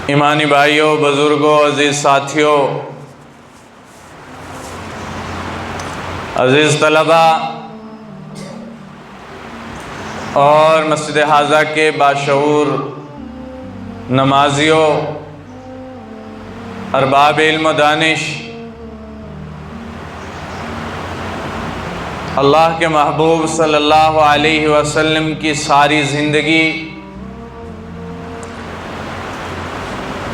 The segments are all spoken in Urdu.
ایمانی بھائیوں، بزرگوں، عزیز ساتھیوں، عزیز طلبہ اور مسجد حاضہ کے باشعور نمازیوں، ارباب علم و دانش، اللہ کے محبوب صلی اللہ علیہ وسلم کی ساری زندگی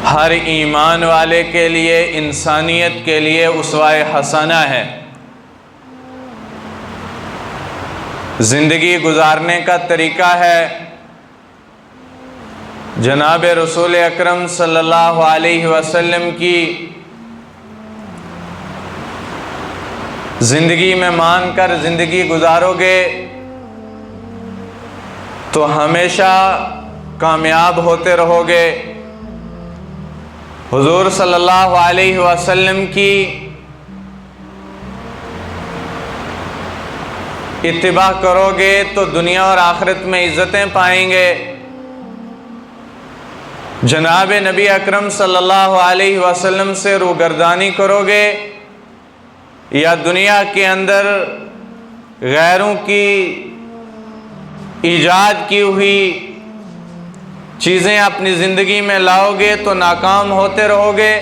ہر ایمان والے کے لیے، انسانیت کے لیے اسوہ حسنہ ہے۔ زندگی گزارنے کا طریقہ ہے جناب رسول اکرم صلی اللہ علیہ وسلم کی زندگی میں مان کر زندگی گزارو گے تو ہمیشہ کامیاب ہوتے رہو گے۔ حضور صلی اللہ علیہ وسلم کی اتباع کرو گے تو دنیا اور آخرت میں عزتیں پائیں گے۔ جناب نبی اکرم صلی اللہ علیہ وسلم سے روگردانی کرو گے یا دنیا کے اندر غیروں کی ایجاد کی ہوئی چیزیں اپنی زندگی میں لاؤ گے تو ناکام ہوتے رہو گے،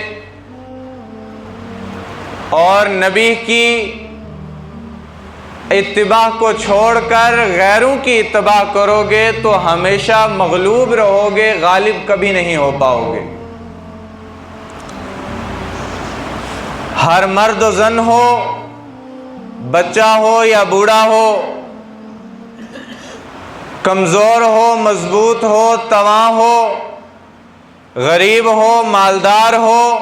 اور نبی کی اتباع کو چھوڑ کر غیروں کی اتباع کرو گے تو ہمیشہ مغلوب رہو گے، غالب کبھی نہیں ہو پاؤ گے۔ ہر مرد و زن ہو، بچہ ہو یا بوڑھا ہو، کمزور ہو، مضبوط ہو، تواں ہو، غریب ہو، مالدار ہو،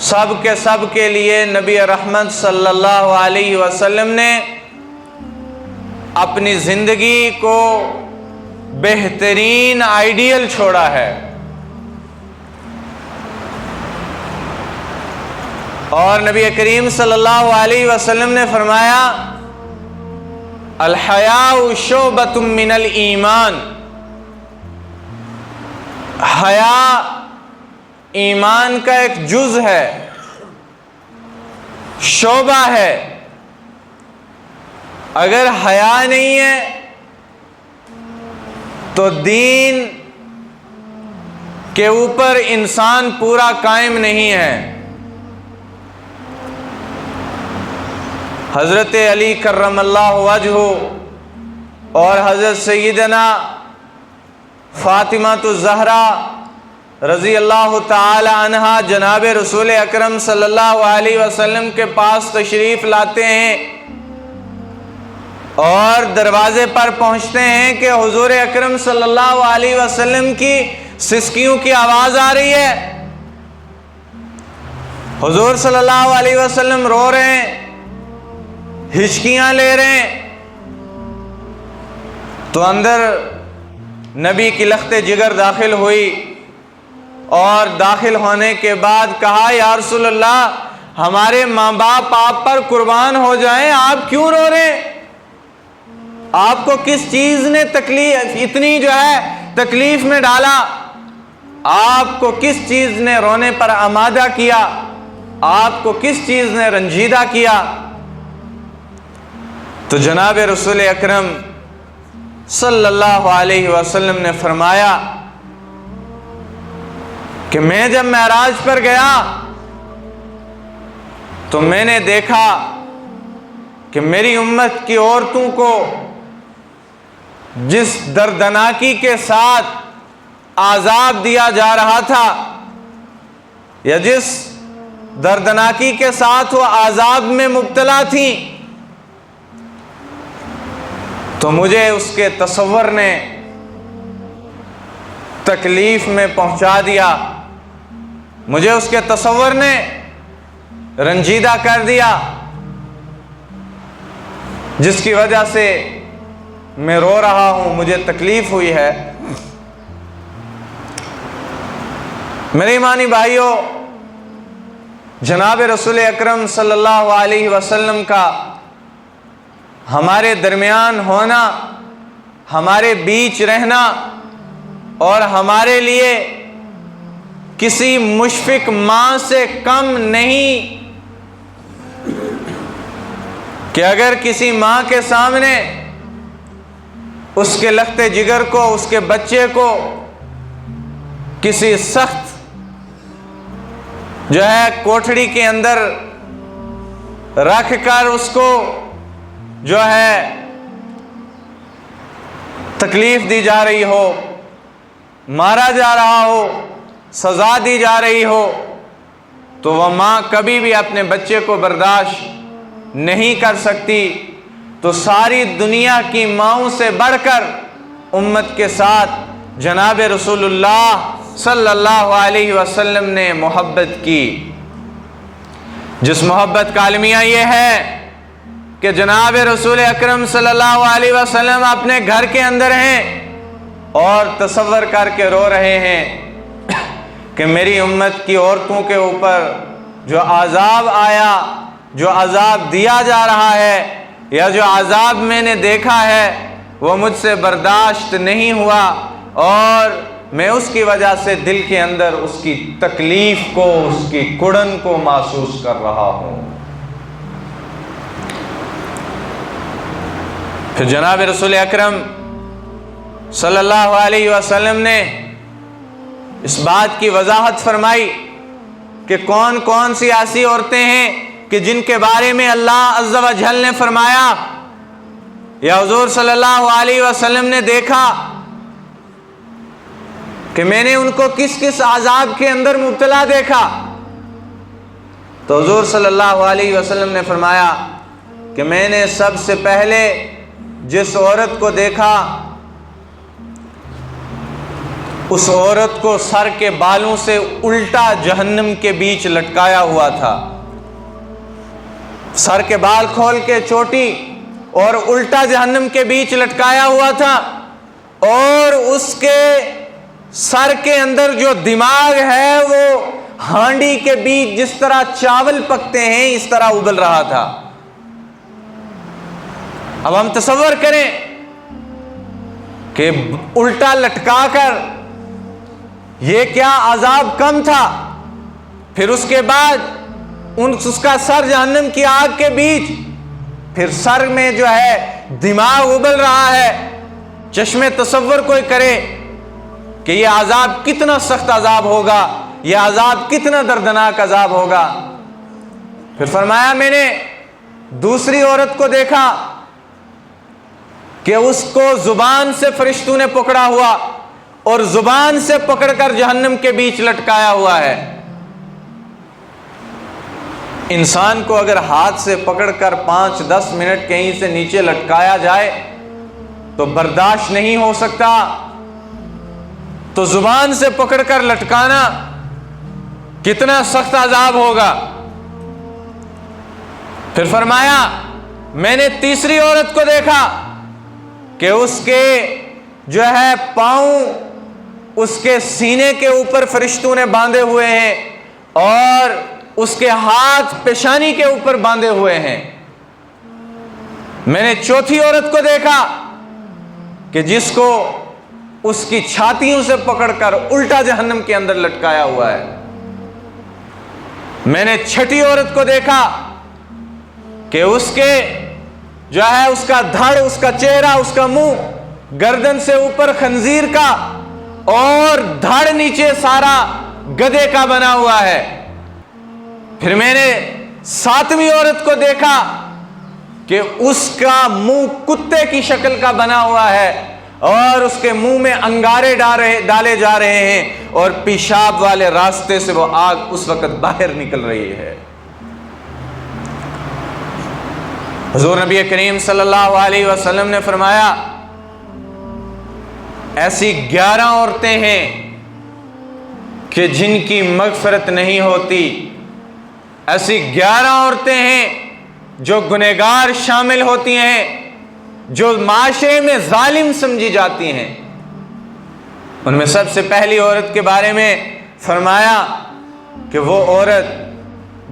سب کے لیے نبی رحمت صلی اللہ علیہ وسلم نے اپنی زندگی کو بہترین آئیڈیل چھوڑا ہے۔ اور نبی کریم صلی اللہ علیہ وسلم نے فرمایا، الحیاء شعبۃ من الایمان، حیا ایمان کا ایک جز ہے، شعبہ ہے۔ اگر حیا نہیں ہے تو دین کے اوپر انسان پورا قائم نہیں ہے۔ حضرت علی کرم اللہ وجہہ اور حضرت سیدنا فاطمہ الزہرا رضی اللہ تعالی عنہا جناب رسول اکرم صلی اللہ علیہ وسلم کے پاس تشریف لاتے ہیں اور دروازے پر پہنچتے ہیں کہ حضور اکرم صلی اللہ علیہ وسلم کی سسکیوں کی آواز آ رہی ہے۔ حضور صلی اللہ علیہ وسلم رو رہے ہیں، ہچکیاں لے رہے ہیں، تو اندر نبی کی لخت جگر داخل ہوئی، اور داخل ہونے کے بعد کہا، یا رسول اللہ، ہمارے ماں باپ آپ پر قربان ہو جائیں، آپ کیوں رو رہے ہیں؟ آپ کو کس چیز نے اتنی تکلیف میں ڈالا؟ آپ کو کس چیز نے رونے پر آمادہ کیا؟ آپ کو کس چیز نے رنجیدہ کیا؟ تو جناب رسول اکرم صلی اللہ علیہ وسلم نے فرمایا کہ میں جب معراج پر گیا تو میں نے دیکھا کہ میری امت کی عورتوں کو جس دردناکی کے ساتھ عذاب دیا جا رہا تھا، یا جس دردناکی کے ساتھ وہ عذاب میں مبتلا تھیں، تو مجھے اس کے تصور نے تکلیف میں پہنچا دیا، مجھے اس کے تصور نے رنجیدہ کر دیا، جس کی وجہ سے میں رو رہا ہوں، مجھے تکلیف ہوئی ہے۔ میرے ایمانی بھائیوں، جناب رسول اکرم صلی اللہ علیہ وسلم کا ہمارے درمیان ہونا، ہمارے بیچ رہنا اور ہمارے لیے کسی مشفق ماں سے کم نہیں کہ اگر کسی ماں کے سامنے اس کے لختے جگر کو، اس کے بچے کو کسی سخت جو ہے کوٹھڑی کے اندر رکھ کر اس کو جو ہے تکلیف دی جا رہی ہو، مارا جا رہا ہو، سزا دی جا رہی ہو، تو وہ ماں کبھی بھی اپنے بچے کو برداشت نہیں کر سکتی۔ تو ساری دنیا کی ماؤں سے بڑھ کر امت کے ساتھ جناب رسول اللہ صلی اللہ علیہ وسلم نے محبت کی، جس محبت کا المیہ یہ ہے کہ جناب رسول اکرم صلی اللہ علیہ وسلم اپنے گھر کے اندر ہیں اور تصور کر کے رو رہے ہیں کہ میری امت کی عورتوں کے اوپر جو عذاب آیا، جو عذاب دیا جا رہا ہے، یا جو عذاب میں نے دیکھا ہے، وہ مجھ سے برداشت نہیں ہوا، اور میں اس کی وجہ سے دل کے اندر اس کی تکلیف کو، اس کی کڑن کو محسوس کر رہا ہوں۔ پھر جناب رسول اکرم صلی اللہ علیہ وسلم نے اس بات کی وضاحت فرمائی کہ کون کون سی ایسی عورتیں ہیں کہ جن کے بارے میں اللہ عز و جل نے فرمایا یا حضور صلی اللہ علیہ وسلم نے دیکھا کہ میں نے ان کو کس کس عذاب کے اندر مبتلا دیکھا۔ تو حضور صلی اللہ علیہ وسلم نے فرمایا کہ میں نے سب سے پہلے جس عورت کو دیکھا، اس عورت کو سر کے بالوں سے الٹا جہنم کے بیچ لٹکایا ہوا تھا، سر کے بال کھول کے چوٹی اور الٹا جہنم کے بیچ لٹکایا ہوا تھا، اور اس کے سر کے اندر جو دماغ ہے وہ ہانڈی کے بیچ جس طرح چاول پکتے ہیں اس طرح ابل رہا تھا۔ اب ہم تصور کریں کہ الٹا لٹکا کر یہ کیا عذاب کم تھا، پھر اس کے بعد اس کا سر جہنم کی آگ کے بیچ، پھر سر میں جو ہے دماغ ابل رہا ہے۔ چشم تصور کوئی کرے کہ یہ عذاب کتنا سخت عذاب ہوگا، یہ عذاب کتنا دردناک عذاب ہوگا۔ پھر فرمایا میں نے دوسری عورت کو دیکھا کہ اس کو زبان سے فرشتوں نے پکڑا ہوا اور زبان سے پکڑ کر جہنم کے بیچ لٹکایا ہوا ہے۔ انسان کو اگر ہاتھ سے پکڑ کر 5-10 منٹ کہیں سے نیچے لٹکایا جائے تو برداشت نہیں ہو سکتا، تو زبان سے پکڑ کر لٹکانا کتنا سخت عذاب ہوگا۔ پھر فرمایا میں نے تیسری عورت کو دیکھا کہ اس کے جو ہے پاؤں اس کے سینے کے اوپر فرشتوں نے باندھے ہوئے ہیں اور اس کے ہاتھ پیشانی کے اوپر باندھے ہوئے ہیں۔ میں نے چوتھی عورت کو دیکھا کہ جس کو اس کی چھاتیوں سے پکڑ کر الٹا جہنم کے اندر لٹکایا ہوا ہے۔ میں نے چھٹی عورت کو دیکھا کہ اس کے جو ہے اس کا دھڑ، اس کا چہرہ، اس کا منہ گردن سے اوپر خنزیر کا اور دھڑ نیچے سارا گدھے کا بنا ہوا ہے۔ پھر میں نے ساتویں عورت کو دیکھا کہ اس کا منہ کتے کی شکل کا بنا ہوا ہے اور اس کے منہ میں انگارے ڈالے جا رہے ہیں اور پیشاب والے راستے سے وہ آگ اس وقت باہر نکل رہی ہے۔ حضور نبی کریم صلی اللہ علیہ وسلم نے فرمایا ایسی 11 عورتیں ہیں کہ جن کی مغفرت نہیں ہوتی، ایسی 11 عورتیں ہیں جو گنہگار شامل ہوتی ہیں، جو معاشرے میں ظالم سمجھی جاتی ہیں۔ ان میں سب سے پہلی عورت کے بارے میں فرمایا کہ وہ عورت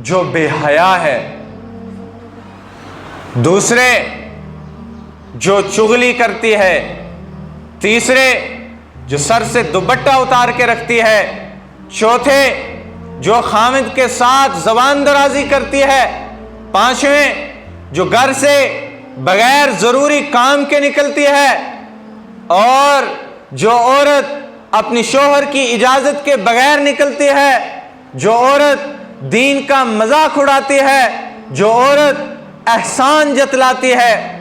جو بے حیا ہے، دوسرے جو چغلی کرتی ہے، تیسرے جو سر سے دوپٹہ اتار کے رکھتی ہے، چوتھے جو خامد کے ساتھ زبان درازی کرتی ہے، پانچویں جو گھر سے بغیر ضروری کام کے نکلتی ہے، اور جو عورت اپنی شوہر کی اجازت کے بغیر نکلتی ہے، جو عورت دین کا مذاق اڑاتی ہے، جو عورت احسان جتلاتی ہے۔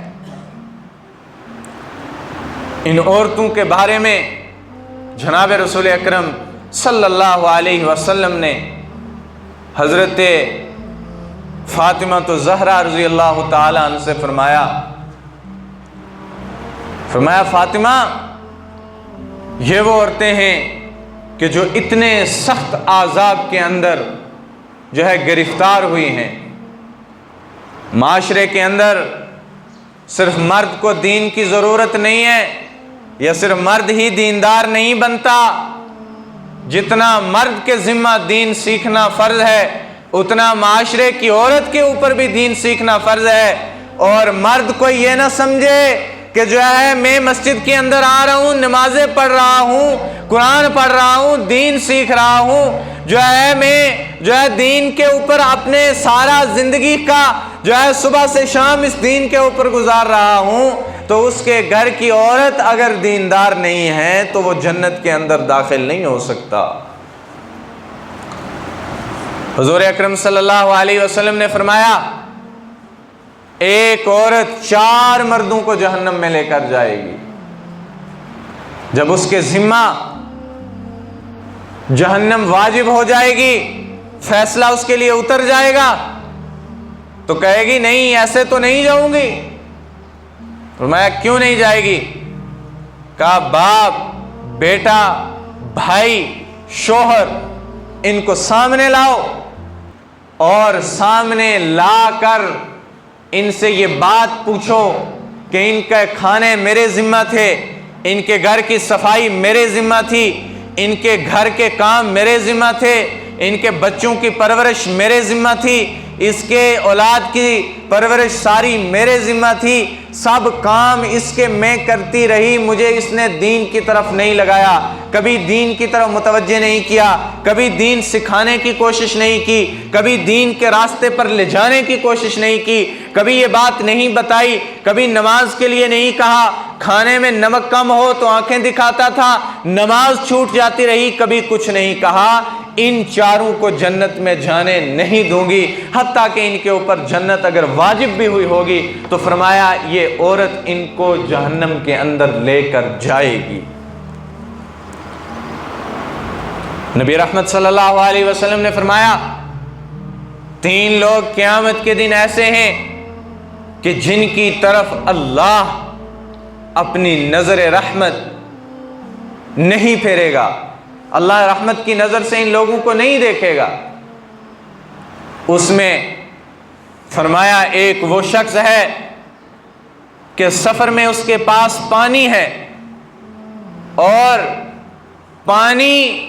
ان عورتوں کے بارے میں جناب رسول اکرم صلی اللہ علیہ وسلم نے حضرت فاطمہ الزہرا رضی اللہ تعالی عنہ سے فرمایا فاطمہ، یہ وہ عورتیں ہیں کہ جو اتنے سخت عذاب کے اندر جو ہے گرفتار ہوئی ہیں۔ معاشرے کے اندر صرف مرد کو دین کی ضرورت نہیں ہے، یا صرف مرد ہی دیندار نہیں بنتا۔ جتنا مرد کے ذمہ دین سیکھنا فرض ہے، اتنا معاشرے کی عورت کے اوپر بھی دین سیکھنا فرض ہے۔ اور مرد کو یہ نہ سمجھے کہ جو ہے میں مسجد کے اندر آ رہا ہوں، نمازیں پڑھ رہا ہوں، قرآن پڑھ رہا ہوں، دین سیکھ رہا ہوں، میں دین کے اوپر اپنے سارا زندگی کا صبح سے شام اس دین کے اوپر گزار رہا ہوں، تو اس کے گھر کی عورت اگر دیندار نہیں ہے تو وہ جنت کے اندر داخل نہیں ہو سکتا۔ حضور اکرم صلی اللہ علیہ وسلم نے فرمایا، ایک عورت 4 مردوں کو جہنم میں لے کر جائے گی۔ جب اس کے ذمہ جہنم واجب ہو جائے گی، فیصلہ اس کے لیے اتر جائے گا، تو کہے گی نہیں ایسے تو نہیں جاؤں گی۔ فرمایا کیوں نہیں جائے گی؟ کہا باپ، بیٹا، بھائی، شوہر، ان کو سامنے لاؤ، اور سامنے لا کر ان سے یہ بات پوچھو کہ ان کے کھانے میرے ذمہ تھے، ان کے گھر کی صفائی میرے ذمہ تھی، ان کے گھر کے کام میرے ذمہ تھے، ان کے بچوں کی پرورش میرے ذمہ تھی، اس کے اولاد کی پرورش ساری میرے ذمہ تھی، سب کام اس کے میں کرتی رہی، مجھے اس نے دین کی طرف نہیں لگایا، کبھی دین کی طرف متوجہ نہیں کیا، کبھی دین سکھانے کی کوشش نہیں کی، کبھی دین کے راستے پر لے جانے کی کوشش نہیں کی، کبھی یہ بات نہیں بتائی، کبھی نماز کے لیے نہیں کہا، کھانے میں نمک کم ہو تو آنکھیں دکھاتا تھا، نماز چھوٹ جاتی رہی، کبھی کچھ نہیں کہا۔ ان 4 کو جنت میں جانے نہیں دوں گی، حتیٰ کہ ان کے اوپر جنت اگر واجب بھی ہوئی ہوگی تو فرمایا یہ عورت ان کو جہنم کے اندر لے کر جائے گی۔ نبی رحمت صلی اللہ علیہ وسلم نے فرمایا 3 لوگ قیامت کے دن ایسے ہیں کہ جن کی طرف اللہ اپنی نظر رحمت نہیں پھیرے گا، اللہ رحمت کی نظر سے ان لوگوں کو نہیں دیکھے گا۔ اس میں فرمایا ایک وہ شخص ہے کہ سفر میں اس کے پاس پانی ہے، اور پانی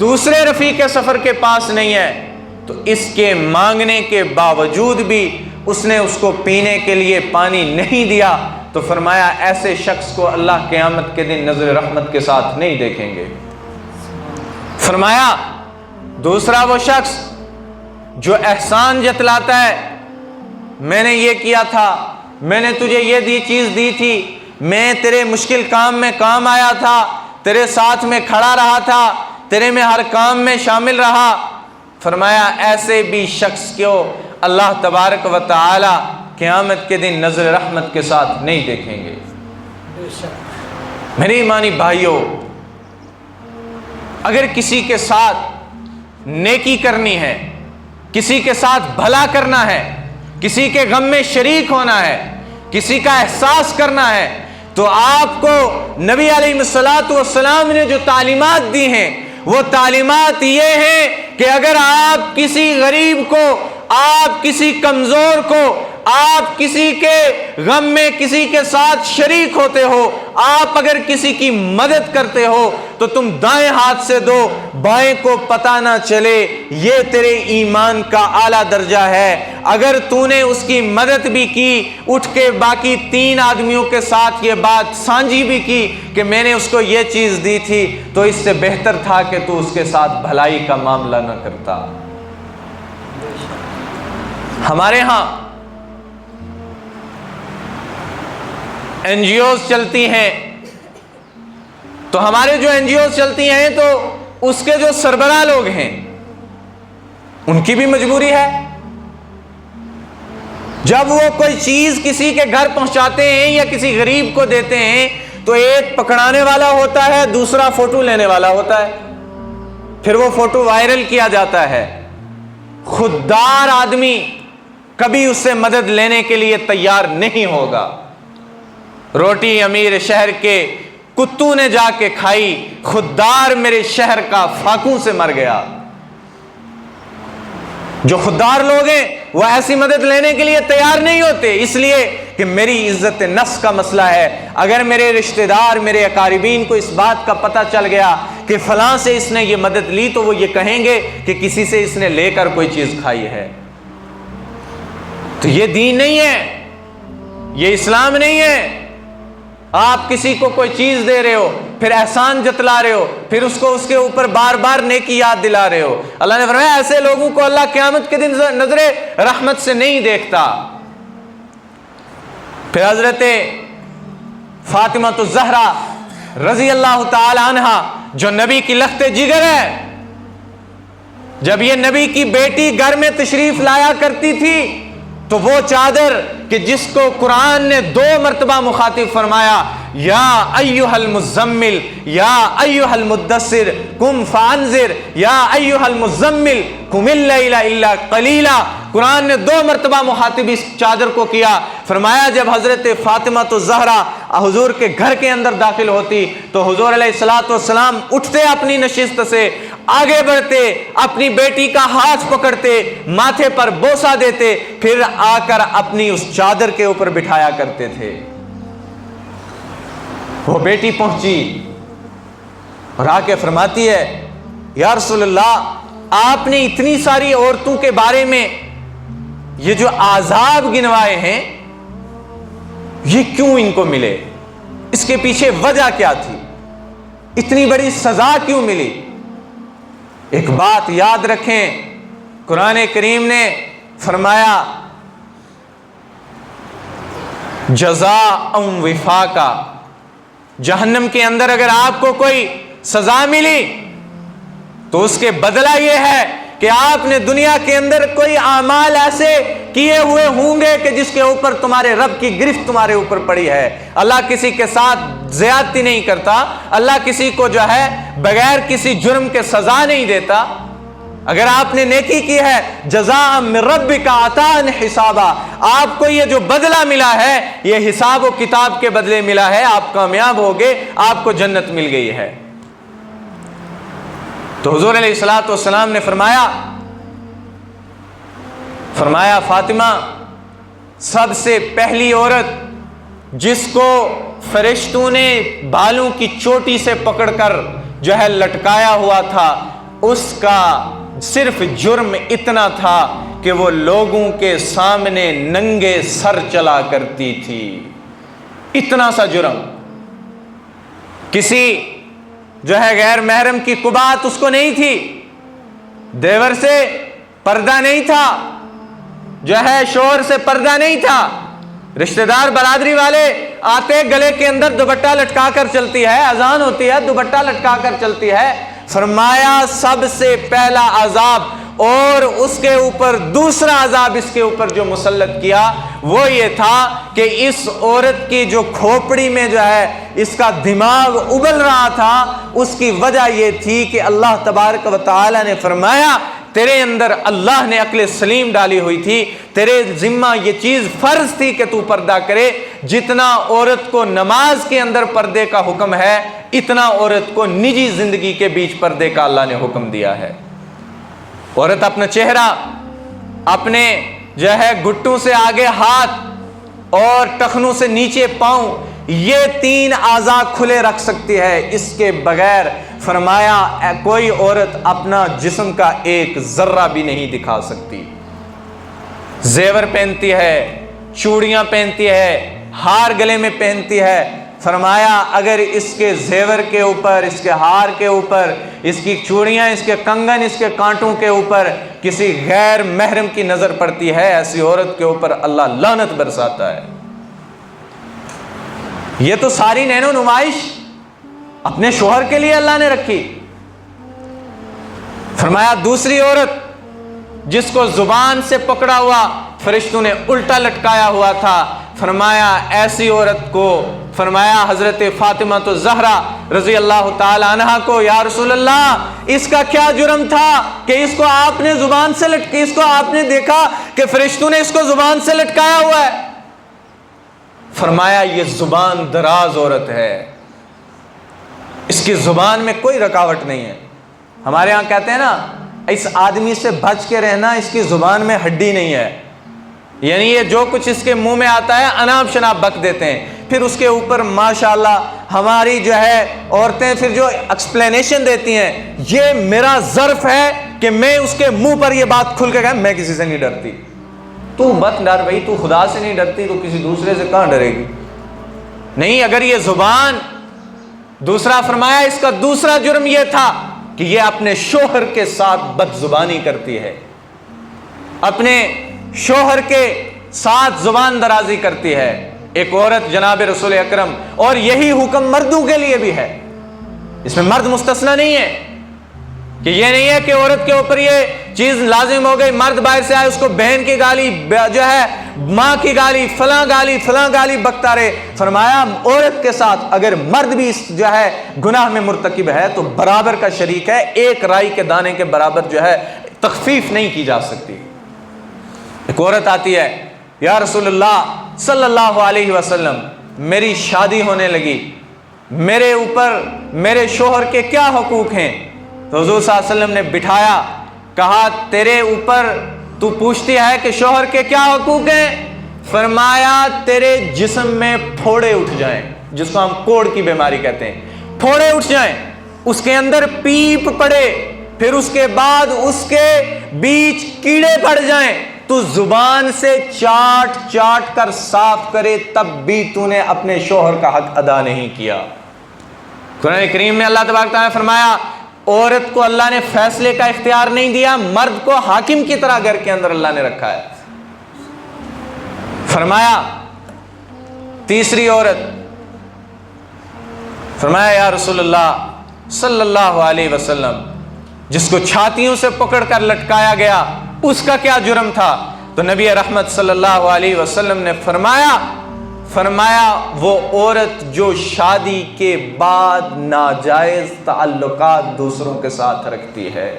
دوسرے رفیق سفر کے پاس نہیں ہے، تو اس کے مانگنے کے باوجود بھی اس نے اس کو پینے کے لیے پانی نہیں دیا، تو فرمایا ایسے شخص کو اللہ قیامت کے دن نظر رحمت کے ساتھ نہیں دیکھیں گے۔ فرمایا دوسرا وہ شخص جو احسان جتلاتا ہے، میں نے یہ کیا تھا، میں نے تجھے یہ چیز دی تھی، میں تیرے مشکل کام میں کام آیا تھا، تیرے ساتھ میں کھڑا رہا تھا، تیرے میں ہر کام میں شامل رہا۔ فرمایا ایسے بھی شخص کو اللہ تبارک و تعالی قیامت کے دن نظر رحمت کے ساتھ نہیں دیکھیں گے۔ میرے ایمانی بھائیوں، اگر کسی کے ساتھ نیکی کرنی ہے، کسی کے ساتھ بھلا کرنا ہے، کسی کے غم میں شریک ہونا ہے، کسی کا احساس کرنا ہے، تو آپ کو نبی علیہ السلام نے جو تعلیمات دی ہیں وہ تعلیمات یہ ہیں کہ اگر آپ کسی غریب کو، آپ کسی کمزور کو آپ کسی کے غم میں کسی کے ساتھ شریک ہوتے ہو، آپ اگر کسی کی مدد کرتے ہو تو تم دائیں ہاتھ سے دو، بائیں کو پتہ نہ چلے، یہ تیرے ایمان کا اعلیٰ درجہ ہے۔ اگر تو نے اس کی مدد بھی کی، اٹھ کے باقی 3 آدمیوں کے ساتھ یہ بات سانجھی بھی کی کہ میں نے اس کو یہ چیز دی تھی، تو اس سے بہتر تھا کہ تو اس کے ساتھ بھلائی کا معاملہ نہ کرتا۔ ہمارے ہاں این جی اوز چلتی ہیں، تو ہمارے جو این جی اوز چلتی ہیں تو اس کے جو سربراہ لوگ ہیں ان کی بھی مجبوری ہے، جب وہ کوئی چیز کسی کے گھر پہنچاتے ہیں یا کسی غریب کو دیتے ہیں تو ایک پکڑانے والا ہوتا ہے، دوسرا فوٹو لینے والا ہوتا ہے، پھر وہ فوٹو وائرل کیا جاتا ہے۔ خوددار آدمی کبھی اس سے مدد لینے کے لیے تیار نہیں ہوگا۔ روٹی امیر شہر کے کتوں نے جا کے کھائی، خوددار میرے شہر کا فاقوں سے مر گیا۔ جو خوددار لوگ ہیں وہ ایسی مدد لینے کے لیے تیار نہیں ہوتے، اس لیے کہ میری عزت نفس کا مسئلہ ہے۔ اگر میرے رشتہ دار، میرے اقاربین کو اس بات کا پتہ چل گیا کہ فلاں سے اس نے یہ مدد لی تو وہ یہ کہیں گے کہ کسی سے اس نے لے کر کوئی چیز کھائی ہے۔ تو یہ دین نہیں ہے، یہ اسلام نہیں ہے۔ آپ کسی کو کوئی چیز دے رہے ہو، پھر احسان جتلا رہے ہو، پھر اس کو اس کے اوپر بار بار نیکی یاد دلا رہے ہو۔ اللہ نے فرمایا ایسے لوگوں کو اللہ قیامت کے دن نظر رحمت سے نہیں دیکھتا۔ پھر حضرت فاطمہ الزہرا رضی اللہ تعالی عنہا جو نبی کی لخت جگر ہے، جب یہ نبی کی بیٹی گھر میں تشریف لایا کرتی تھی تو وہ چادر کہ جس کو قرآن نے 2 مرتبہ مخاطب فرمایا، یا ایھا المزمل یا ایھا المدثر قم فانذر یا ایھا المزمل قم اللیل الا قلیلا، قرآن نے 2 مرتبہ مخاطب اس چادر کو کیا۔ فرمایا جب حضرت فاطمہ الزہرا حضور کے گھر کے اندر داخل ہوتی تو حضور علیہ الصلوۃ والسلام اٹھتے اپنی نشست سے، آگے بڑھتے، اپنی بیٹی کا ہاتھ پکڑتے، ماتھے پر بوسہ دیتے، پھر آ کر اپنی اس چادر کے اوپر بٹھایا کرتے تھے۔ وہ بیٹی پہنچی اور آ کے فرماتی ہے، یا رسول اللہ، آپ نے اتنی ساری عورتوں کے بارے میں یہ جو عذاب گنوائے ہیں یہ کیوں ان کو ملے؟ اس کے پیچھے وجہ کیا تھی؟ اتنی بڑی سزا کیوں ملی؟ ایک بات یاد رکھیں، قرآن کریم نے فرمایا جزاء وفاقا، جہنم کے اندر اگر آپ کو کوئی سزا ملی تو اس کے بدلہ یہ ہے کہ آپ نے دنیا کے اندر کوئی اعمال ایسے کیے ہوئے ہوں گے کہ جس کے اوپر تمہارے رب کی گرفت تمہارے اوپر پڑی ہے۔ اللہ کسی کے ساتھ زیادتی نہیں کرتا، اللہ کسی کو جو ہے بغیر کسی جرم کے سزا نہیں دیتا۔ اگر آپ نے نیکی کی ہے، جزاء من ربک عطاء حسابا، آپ کو یہ جو بدلہ ملا ہے یہ حساب و کتاب کے بدلے ملا ہے، آپ کامیاب ہو گئے، آپ کو جنت مل گئی ہے۔ تو حضور علیہ الصلوۃ والسلام نے فرمایا فاطمہ سب سے پہلی عورت جس کو فرشتوں نے بالوں کی چوٹی سے پکڑ کر جو ہے لٹکایا ہوا تھا، اس کا صرف جرم اتنا تھا کہ وہ لوگوں کے سامنے ننگے سر چلا کرتی تھی، اتنا سا جرم۔ کسی جو ہے غیر محرم کی قباحت اس کو نہیں تھی، دیور سے پردہ نہیں تھا، جو ہے شوہر سے پردہ نہیں تھا، رشتہ دار برادری والے آتے گلے کے اندر دوپٹہ لٹکا کر چلتی ہے، اذان ہوتی ہے دوپٹہ لٹکا کر چلتی ہے۔ فرمایا سب سے پہلا عذاب اور اس کے اوپر دوسرا عذاب اس کے اوپر جو مسلط کیا وہ یہ تھا کہ اس عورت کی جو کھوپڑی میں جو ہے اس کا دماغ ابل رہا تھا، اس کی وجہ یہ تھی کہ اللہ تبارک و تعالی نے فرمایا تیرے اندر اللہ نے عقل سلیم ڈالی ہوئی تھی، تیرے ذمہ یہ چیز فرض تھی کہ تو پردہ کرے۔ جتنا عورت کو نماز کے اندر پردے کا حکم ہے اتنا عورت کو نجی زندگی کے بیچ پردے کا اللہ نے حکم دیا ہے۔ عورت اپنا چہرہ، اپنے جو ہے گھٹوں سے آگے ہاتھ اور ٹخنوں سے نیچے پاؤں، یہ 3 اعضاء کھلے رکھ سکتی ہے، اس کے بغیر فرمایا کوئی عورت اپنا جسم کا ایک ذرہ بھی نہیں دکھا سکتی۔ زیور پہنتی ہے، چوڑیاں پہنتی ہے، ہار گلے میں پہنتی ہے، فرمایا اگر اس کے زیور کے اوپر، اس کے ہار کے اوپر، اس کی چوڑیاں، اس کے کنگن، اس کے کانٹوں کے اوپر کسی غیر محرم کی نظر پڑتی ہے، ایسی عورت کے اوپر اللہ لعنت برساتا ہے۔ یہ تو ساری نینو نمائش اپنے شوہر کے لیے اللہ نے رکھی۔ فرمایا دوسری عورت جس کو زبان سے پکڑا ہوا فرشتوں نے الٹا لٹکایا ہوا تھا، فرمایا ایسی عورت کو، فرمایا حضرت فاطمہ تو زہرا رضی اللہ تعالی عنہا کو، یا رسول اللہ اس کا کیا جرم تھا کہ اس کو آپ نے زبان سے لٹکی، اس کو آپ نے دیکھا کہ فرشتوں نے اس کو زبان سے لٹکایا ہوا ہے؟ فرمایا یہ زبان دراز عورت ہے، اس کی زبان میں کوئی رکاوٹ نہیں ہے۔ ہمارے ہاں کہتے ہیں نا اس آدمی سے بچ کے رہنا، اس کی زبان میں ہڈی نہیں ہے، یعنی یہ جو کچھ اس کے منہ میں آتا ہے اناپ شناپ بک دیتے ہیں۔ پھر اس کے اوپر ماشاءاللہ ہماری جو ہے عورتیں پھر جو ایکسپلینیشن دیتی ہیں، یہ میرا ظرف ہے کہ میں اس کے منہ پر یہ بات کھل کے کہا میں کسی سے نہیں ڈرتی۔ تو مت ڈر بھائی، تو خدا سے نہیں ڈرتی تو کسی دوسرے سے کہاں ڈرے گی؟ نہیں، اگر یہ زبان، دوسرا فرمایا اس کا دوسرا جرم یہ تھا کہ یہ اپنے شوہر کے ساتھ بد زبانی کرتی ہے، اپنے شوہر کے ساتھ زبان درازی کرتی ہے ایک عورت جناب رسول اکرم۔ اور یہی حکم مردوں کے لیے بھی ہے، اس میں مرد مستثنی نہیں ہے، کہ یہ نہیں ہے کہ عورت کے اوپر یہ چیز لازم ہو گئی، مرد باہر سے آئے اس کو بہن کی گالی، جو ہے ماں کی گالی، فلاں گالی بکتا رہے۔ فرمایا عورت کے ساتھ اگر مرد بھی جو ہے گناہ میں مرتکب ہے تو برابر کا شریک ہے، ایک رائی کے دانے کے برابر جو ہے تخفیف نہیں کی جا سکتی۔ ایک عورت آتی ہے، یا رسول اللہ صلی اللہ علیہ وسلم میری شادی ہونے لگی، میرے اوپر میرے شوہر کے کیا حقوق ہیں؟ تو حضور صلی اللہ علیہ وسلم نے بٹھایا، کہا تیرے اوپر تو پوچھتی ہے کہ شوہر کے کیا حقوق ہیں؟ فرمایا تیرے جسم میں پھوڑے اٹھ جائیں، جس کو ہم کوڑ کی بیماری کہتے ہیں، پھوڑے اٹھ جائیں، اس کے اندر پیپ پڑے، پھر اس کے بعد اس کے بیچ کیڑے پڑ جائیں، تو زبان سے چاٹ کر صاف کرے، تب بھی تو نے اپنے شوہر کا حق ادا نہیں کیا۔ قرآن کریم میں اللہ تبارک تعالیٰ نے فرمایا عورت کو اللہ نے فیصلے کا اختیار نہیں دیا، مرد کو حاکم کی طرح گھر کے اندر اللہ نے رکھا ہے۔ فرمایا تیسری عورت، فرمایا یا رسول اللہ صلی اللہ علیہ وسلم جس کو چھاتیوں سے پکڑ کر لٹکایا گیا اس کا کیا جرم تھا؟ تو نبی رحمت صلی اللہ علیہ وسلم نے فرمایا وہ عورت جو شادی کے بعد ناجائز تعلقات دوسروں کے ساتھ رکھتی ہے،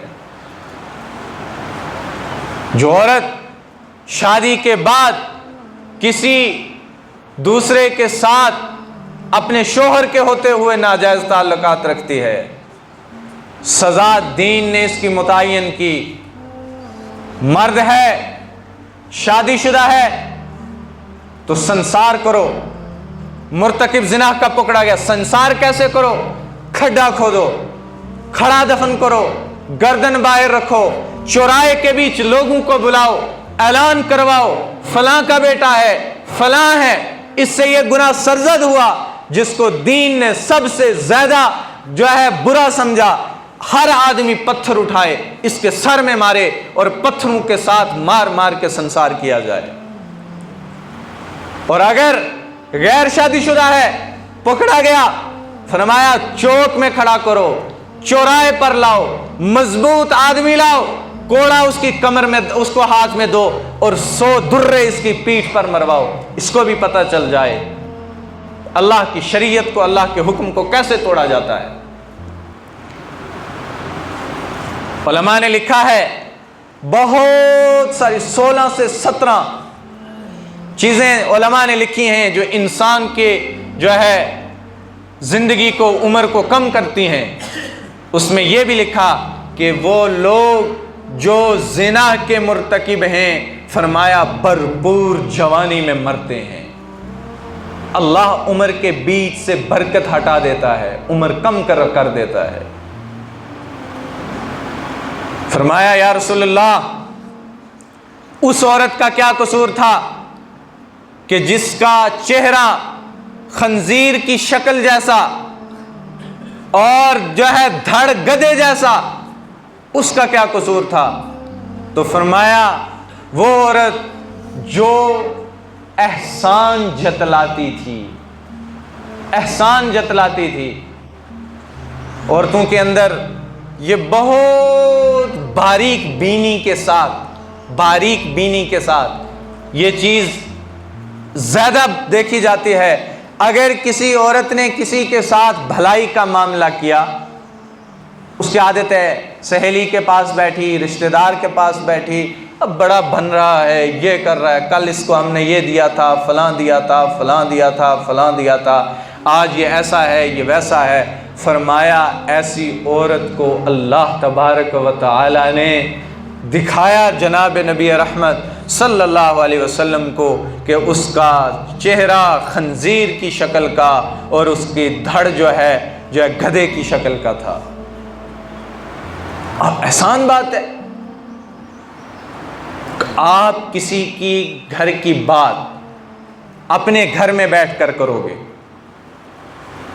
جو عورت شادی کے بعد کسی دوسرے کے ساتھ اپنے شوہر کے ہوتے ہوئے ناجائز تعلقات رکھتی ہے، سزا دین نے اس کی متعین کی۔ مرد ہے، شادی شدہ ہے تو سنسار کرو، مرتکب زنا کا پکڑا گیا، سنسار کیسے کرو؟ کھڈا کھودو، کھڑا دفن کرو، گردن باہر رکھو، چوراہے کے بیچ لوگوں کو بلاؤ، اعلان کرواؤ فلاں کا بیٹا ہے، فلاں ہے، اس سے یہ گناہ سرزد ہوا جس کو دین نے سب سے زیادہ جو ہے برا سمجھا۔ ہر آدمی پتھر اٹھائے، اس کے سر میں مارے اور پتھروں کے ساتھ مار مار کے سنسار کیا جائے۔ اور اگر غیر شادی شدہ ہے، پکڑا گیا، فرمایا چوک میں کھڑا کرو، چوراہے پر لاؤ، مضبوط آدمی لاؤ، کوڑا اس کی کمر میں، اس کو ہاتھ میں دو اور 100 درے اس کی پیٹھ پر مرواؤ، اس کو بھی پتہ چل جائے اللہ کی شریعت کو، اللہ کے حکم کو کیسے توڑا جاتا ہے۔ علماء نے لکھا ہے بہت ساری 16 سے 17 چیزیں علماء نے لکھی ہیں جو انسان کے جو ہے زندگی کو، عمر کو کم کرتی ہیں۔ اس میں یہ بھی لکھا کہ وہ لوگ جو زنا کے مرتکب ہیں فرمایا بھرپور جوانی میں مرتے ہیں۔ اللہ عمر کے بیچ سے برکت ہٹا دیتا ہے، عمر کم کر دیتا ہے۔ فرمایا یا رسول اللہ اس عورت کا کیا قصور تھا کہ جس کا چہرہ خنزیر کی شکل جیسا اور جو ہے دھڑ گدھے جیسا، اس کا کیا قصور تھا؟ تو فرمایا وہ عورت جو احسان جتلاتی تھی، احسان جتلاتی تھی۔ عورتوں کے اندر یہ بہت باریک بینی کے ساتھ یہ چیز زیادہ دیکھی جاتی ہے۔ اگر کسی عورت نے کسی کے ساتھ بھلائی کا معاملہ کیا، اس کی عادت ہے سہیلی کے پاس بیٹھی، رشتہ دار کے پاس بیٹھی، اب بڑا بن رہا ہے، یہ کر رہا ہے، کل اس کو ہم نے یہ دیا تھا، فلاں دیا تھا، فلاں دیا تھا، فلاں دیا تھا، آج یہ ایسا ہے، یہ ویسا ہے۔ فرمایا ایسی عورت کو اللہ تبارک و تعالی نے دکھایا جناب نبی رحمت صلی اللہ علیہ وسلم کو کہ اس کا چہرہ خنزیر کی شکل کا اور اس کی دھڑ جو ہے گدھے کی شکل کا تھا۔ اب احسان بات ہے، آپ کسی کی گھر کی بات اپنے گھر میں بیٹھ کر کرو گے،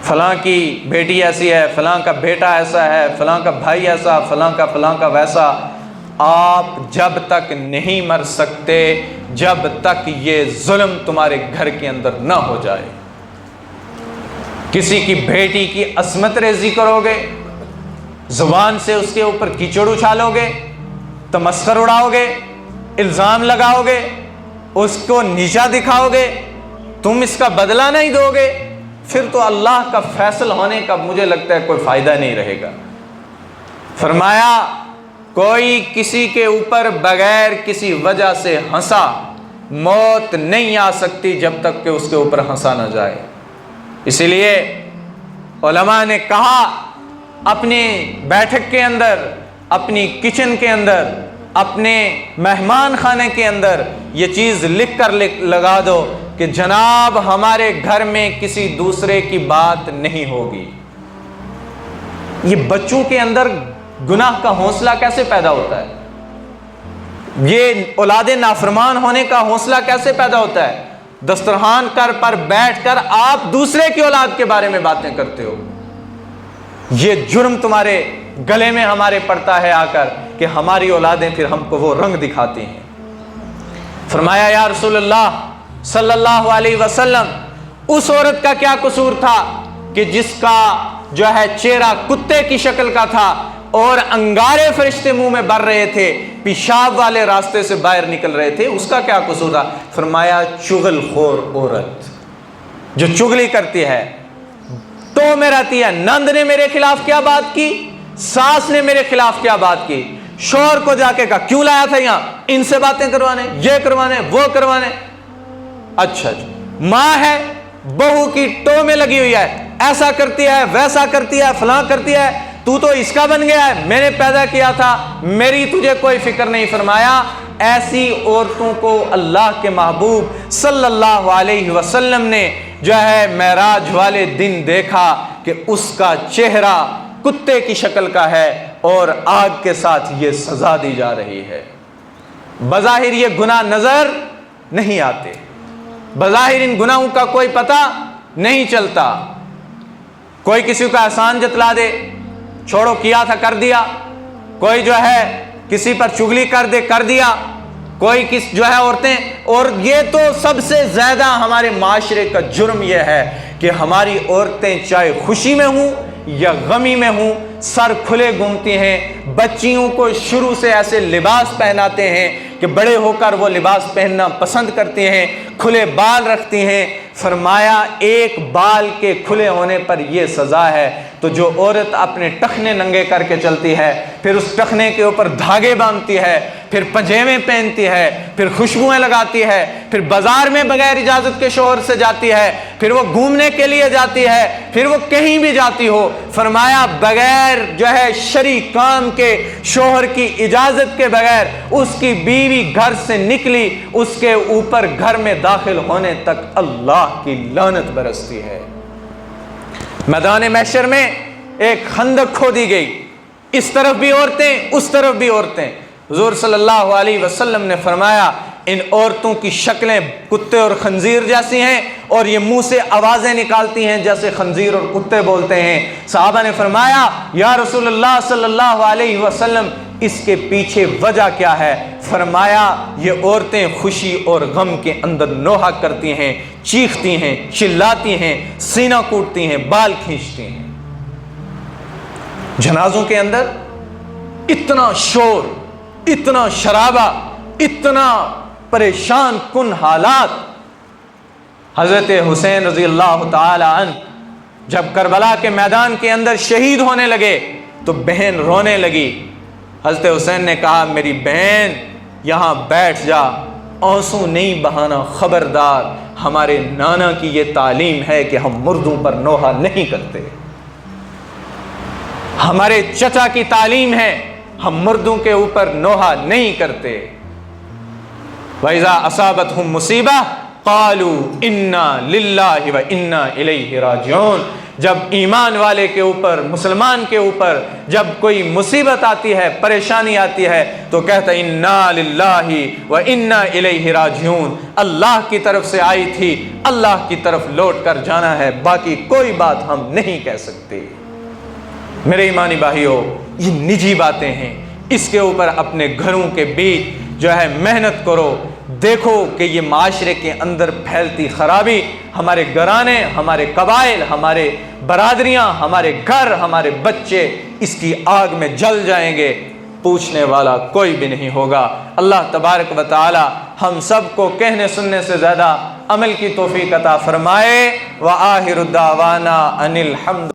فلاں کی بیٹی ایسی ہے، فلاں کا بیٹا ایسا ہے، فلاں کا بھائی ایسا، فلاں کا ویسا، آپ جب تک نہیں مر سکتے جب تک یہ ظلم تمہارے گھر کے اندر نہ ہو جائے۔ کسی کی بیٹی کی عصمت ریزی کرو گے، زبان سے اس کے اوپر کیچڑ اچھالو گے، تمسخر اڑاؤ گے، الزام لگاؤ گے، اس کو نیچا دکھاؤ گے، تم اس کا بدلہ نہیں دو گے، پھر تو اللہ کا فیصل ہونے کا مجھے لگتا ہے کوئی فائدہ نہیں رہے گا۔ فرمایا کوئی کسی کے اوپر بغیر کسی وجہ سے ہنسا، موت نہیں آ سکتی جب تک کہ اس کے اوپر ہنسا نہ جائے۔ اسی لیے علماء نے کہا اپنی بیٹھک کے اندر، اپنی کچن کے اندر، اپنے مہمان خانے کے اندر یہ چیز لکھ کر لگا دو کہ جناب ہمارے گھر میں کسی دوسرے کی بات نہیں ہوگی۔ یہ بچوں کے اندر گناہ کا حوصلہ کیسے پیدا ہوتا ہے؟ یہ اولاد نافرمان ہونے کا حوصلہ کیسے پیدا ہوتا ہے؟ دسترخوان پر بیٹھ کر آپ دوسرے کی اولاد کے بارے میں باتیں کرتے ہو۔ یہ جرم تمہارے گلے میں ہمارے پڑتا ہے آ کر کہ ہماری اولادیں پھر ہم کو وہ رنگ دکھاتی ہیں۔ فرمایا یا رسول اللہ صلی اللہ علیہ وسلم اس عورت کا کیا قصور تھا کہ جس کا جو ہے چہرہ کتے کی شکل کا تھا اور انگارے فرشتے منہ میں بھر رہے تھے، پیشاب والے راستے سے باہر نکل رہے تھے، اس کا کیا قصور تھا؟ فرمایا چغل خور عورت جو چغلی کرتی ہے، تو میں رہتی ہے، نند نے میرے خلاف کیا بات کی، ساس نے میرے خلاف کیا بات کی، شوہر کو جا کے کہا کیوں لایا تھا یہاں، ان سے باتیں کروانے، یہ کروانے، وہ کروانے۔ اچھا جی، ماں ہے، بہو کی ٹو میں لگی ہوئی ہے، ایسا کرتی ہے، ویسا کرتی ہے، فلاں کرتی ہے، تو اس کا بن گیا ہے، میں نے پیدا کیا تھا، میری تجھے کوئی فکر نہیں۔ فرمایا ایسی عورتوں کو اللہ کے محبوب صلی اللہ علیہ وسلم نے جو ہے معراج والے دن دیکھا کہ اس کا چہرہ کتے کی شکل کا ہے اور آگ کے ساتھ یہ سزا دی جا رہی ہے۔ بظاہر یہ گناہ نظر نہیں آتے، بظاہر ان گناہوں کا کوئی پتہ نہیں چلتا، کوئی کسی کا احسان جتلا دے، چھوڑو کیا تھا کر دیا، کوئی جو ہے کسی پر چغلی کر دے کر دیا، کوئی کس جو ہے عورتیں، اور یہ تو سب سے زیادہ ہمارے معاشرے کا جرم یہ ہے کہ ہماری عورتیں چاہے خوشی میں ہوں یا غمی میں ہوں سر کھلے گھومتی ہیں، بچیوں کو شروع سے ایسے لباس پہناتے ہیں کہ بڑے ہو کر وہ لباس پہننا پسند کرتے ہیں، کھلے بال رکھتی ہیں۔ فرمایا ایک بال کے کھلے ہونے پر یہ سزا ہے، تو جو عورت اپنے ٹخنے ننگے کر کے چلتی ہے، پھر اس ٹخنے کے اوپر دھاگے باندھتی ہے، پھر پنجیبیں پہنتی ہے، پھر خوشبوئیں لگاتی ہے، پھر بازار میں بغیر اجازت کے شوہر سے جاتی ہے، پھر وہ گھومنے کے لیے جاتی ہے، پھر وہ کہیں بھی جاتی ہو، فرمایا بغیر جو ہے شرعی کام کے، شوہر کی اجازت کے بغیر اس کی بیوی گھر سے نکلی، اس کے اوپر گھر میں داخل ہونے تک اللہ کی لعنت برستی ہے۔ میدان محشر میں ایک خندق کھودی گئی، اس طرف بھی عورتیں، اس طرف بھی عورتیں۔ حضور صلی اللہ علیہ وسلم نے فرمایا ان عورتوں کی شکلیں کتے اور خنزیر جیسی ہیں، اور یہ منہ سے آوازیں نکالتی ہیں جیسے خنزیر اور کتے بولتے ہیں۔ صحابہ نے فرمایا یا رسول اللہ صلی اللہ علیہ وسلم اس کے پیچھے وجہ کیا ہے؟ فرمایا یہ عورتیں خوشی اور غم کے اندر نوحہ کرتی ہیں، چیختی ہیں، چلاتی ہیں، سینہ کوٹتی ہیں، بال کھینچتی ہیں۔ جنازوں کے اندر اتنا شور، اتنا شرابہ، اتنا پریشان کن حالات۔ حضرت حسین رضی اللہ تعالی عنہ جب کربلا کے میدان کے اندر شہید ہونے لگے تو بہن رونے لگی۔ حضرت حسین نے کہا میری بہن یہاں بیٹھ جا، آنسو نہیں بہانا، خبردار، ہمارے نانا کی یہ تعلیم ہے کہ ہم مردوں پر نوحہ نہیں کرتے، ہمارے چچا کی تعلیم ہے ہم مردوں کے اوپر نوحہ نہیں کرتے۔ وَإِذَا أَصَابَتْهُمْ مُصِيبَةٌ قَالُوا إِنَّا لِلَّهِ وَإِنَّا إِلَيْهِ رَاجِعُونَ، جب ایمان والے کے اوپر، مسلمان کے اوپر جب کوئی مصیبت آتی ہے، پریشانی آتی ہے تو کہتا ہے اِنَّا لِلَّهِ وَإِنَّا إِلَيْهِ رَاجِعُونَ، اللہ کی طرف سے آئی تھی، اللہ کی طرف لوٹ کر جانا ہے، باقی کوئی بات ہم نہیں کہہ سکتے۔ میرے ایمانی بھائیو، یہ نجی باتیں ہیں، اس کے اوپر اپنے گھروں کے بیچ جو ہے محنت کرو۔ دیکھو کہ یہ معاشرے کے اندر پھیلتی خرابی، ہمارے گھرانے، ہمارے قبائل، ہمارے برادریاں، ہمارے گھر، ہمارے بچے اس کی آگ میں جل جائیں گے، پوچھنے والا کوئی بھی نہیں ہوگا۔ اللہ تبارک و تعالی ہم سب کو کہنے سننے سے زیادہ عمل کی توفیق عطا فرمائے۔ وآخر دعوانا ان الحمد